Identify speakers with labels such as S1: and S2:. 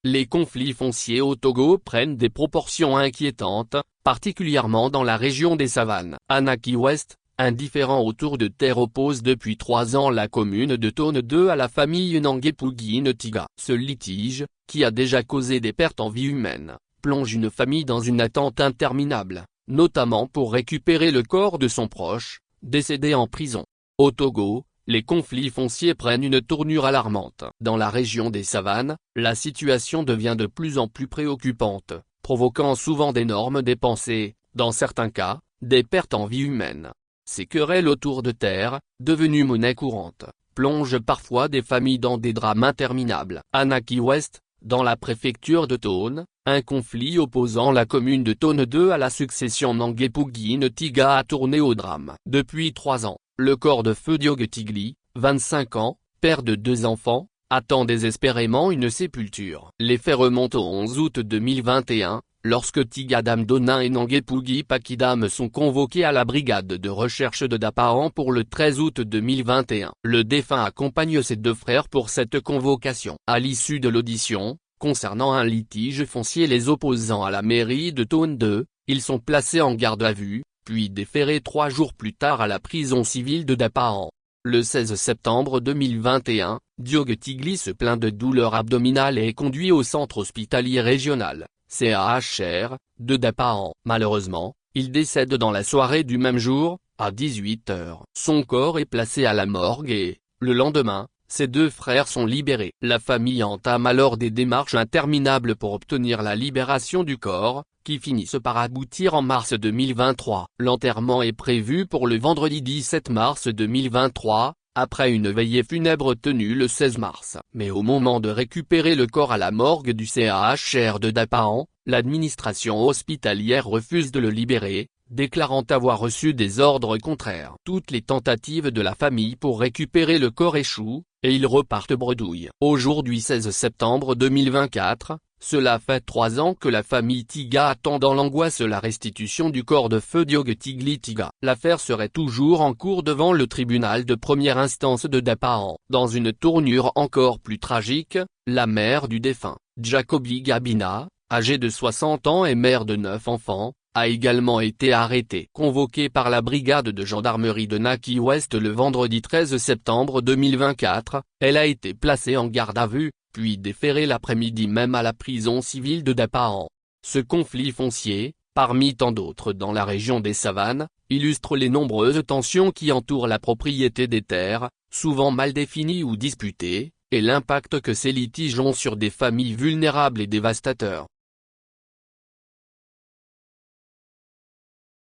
S1: Les conflits fonciers au Togo prennent des proportions inquiétantes, particulièrement dans la région des savanes. À Naki Ouest, un différend autour de terre oppose depuis 3 ans la commune de Tone 2 à la famille Nangepugi-Ntiga. Ce litige, qui a déjà causé des pertes en vie humaine, plonge une famille dans une attente interminable, notamment pour récupérer le corps de son proche, décédé en prison. Au Togo, les conflits fonciers prennent une tournure alarmante. Dans la région des savanes, la situation devient de plus en plus préoccupante, provoquant souvent d'énormes dépenses et, dans certains cas, des pertes en vie humaine. Ces querelles autour de terre, devenues monnaie courante, plongent parfois des familles dans des drames interminables. À Naki Ouest, dans la préfecture de Tone, un conflit opposant la commune de Tone 2 à la succession Nangepugi-Ntiga a tourné au drame. Depuis 3 ans, le corps de feu Diogue Tigli, 25 ans, père de 2 enfants, attend désespérément une sépulture. Les faits remontent au 11 août 2021, lorsque Tigadam Donin et Nangepugi Pakidam sont convoqués à la brigade de recherche de Daparan pour le 13 août 2021. Le défunt accompagne ses 2 frères pour cette convocation. À l'issue de l'audition, concernant un litige foncier les opposant à la mairie de Tone 2, ils sont placés en garde à vue, puis déférés 3 jours plus tard à la prison civile de Daparan. Le 16 septembre 2021, Diogue Tigli se plaint de douleurs abdominales et est conduit au centre hospitalier régional, CHR, de Daparan. Malheureusement, il décède dans la soirée du même jour, à 18 h. Son corps est placé à la morgue et, le lendemain, ses 2 frères sont libérés. La famille entame alors des démarches interminables pour obtenir la libération du corps, qui finissent par aboutir en mars 2023. L'enterrement est prévu pour le vendredi 17 mars 2023, après une veillée funèbre tenue le 16 mars. Mais au moment de récupérer le corps à la morgue du CHR de Daparan, l'administration hospitalière refuse de le libérer, déclarant avoir reçu des ordres contraires. Toutes les tentatives de la famille pour récupérer le corps échouent, et ils repartent bredouille. Aujourd'hui 16 septembre 2024, cela fait 3 ans que la famille Tiga attend dans l'angoisse la restitution du corps de feu Diogue Tigli Tiga. L'affaire serait toujours en cours devant le tribunal de première instance de Daparan. Dans une tournure encore plus tragique, la mère du défunt, Jacobi Gabina, âgée de 60 ans et mère de 9 enfants, a également été arrêtée. Convoquée par la brigade de gendarmerie de Naki Ouest le vendredi 13 septembre 2024, elle a été placée en garde à vue, puis déférée l'après-midi même à la prison civile de Daparan. Ce conflit foncier, parmi tant d'autres dans la région des savanes, illustre les nombreuses tensions qui entourent la propriété des terres, souvent mal définies ou disputées, et l'impact que ces litiges ont sur des familles vulnérables et dévastateurs.